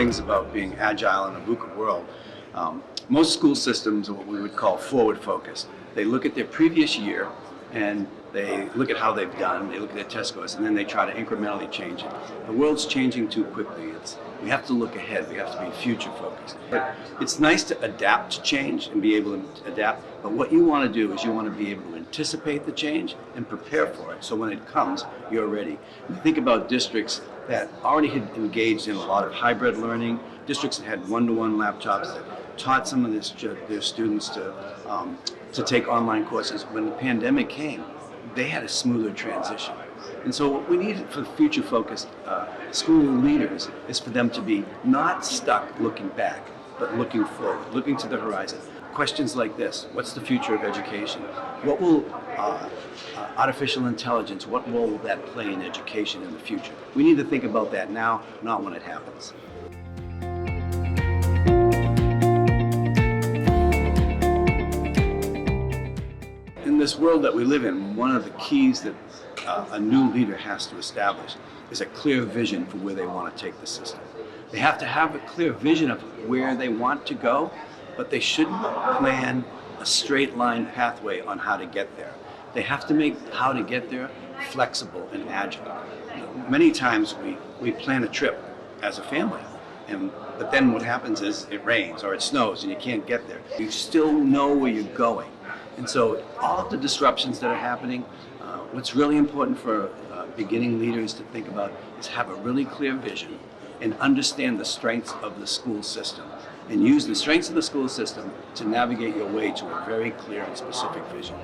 things about being agile in a VUCA world. Most school systems are what we would call forward focused. They look at their previous year and they look at how they've done, they look at their test scores, and then they try to incrementally change it. The world's changing too quickly. We have to look ahead, we have to be future focused. But it's nice to adapt to change and be able to adapt, but what you want to do is you want to be able to anticipate the change and prepare for it, so when it comes, you're ready. You think about districts that already had engaged in a lot of hybrid learning, districts that had one-to-one laptops, that taught some of their students to take online courses. When the pandemic came, they had a smoother transition. And so what we need for future-focused school leaders is for them to be not stuck looking back, but looking forward, looking to the horizon. Questions like this: what's the future of education? What will artificial intelligence, what role will that play in education in the future? We need to think about that now, not when it happens. In this world that we live in, one of the keys that a new leader has to establish is a clear vision for where they want to take the system. They have to have a clear vision of where they want to go, but they shouldn't plan a straight line pathway on how to get there. They have to make how to get there flexible and agile. Many times we plan a trip as a family, but then what happens is it rains or it snows and you can't get there. You still know where you're going. And so all of the disruptions that are happening, what's really important for beginning leaders to think about is have a really clear vision and understand the strengths of the school system and use the strengths of the school system to navigate your way to a very clear and specific vision.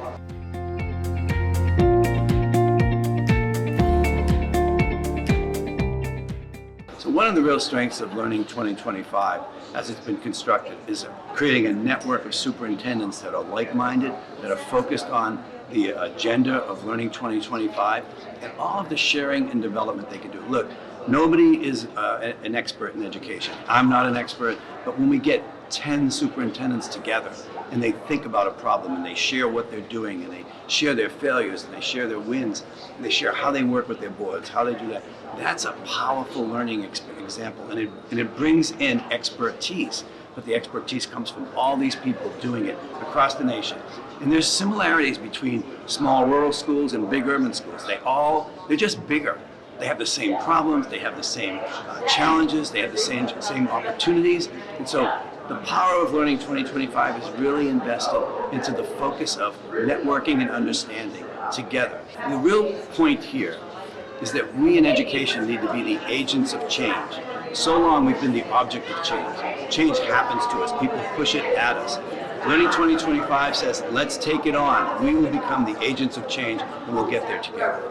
So one of the real strengths of Learning 2025, as it's been constructed, is creating a network of superintendents that are like-minded, that are focused on the agenda of Learning 2025, and all of the sharing and development they can do. Look, nobody is an expert in education. I'm not an expert, but when we get 10 superintendents together and they think about a problem and they share what they're doing and they share their failures and they share their wins and they share how they work with their boards, how they do that, that's a powerful learning example, and it brings in expertise. But the expertise comes from all these people doing it across the nation. And there's similarities between small rural schools and big urban schools. They're just bigger. They have the same problems, they have the same challenges, they have the same opportunities. And so the power of Learning 2025 is really invested into the focus of networking and understanding together. And the real point here is that we in education need to be the agents of change. So long we've been the object of change. Change happens to us. People push it at us. Learning 2025 says, let's take it on. We will become the agents of change and we'll get there together.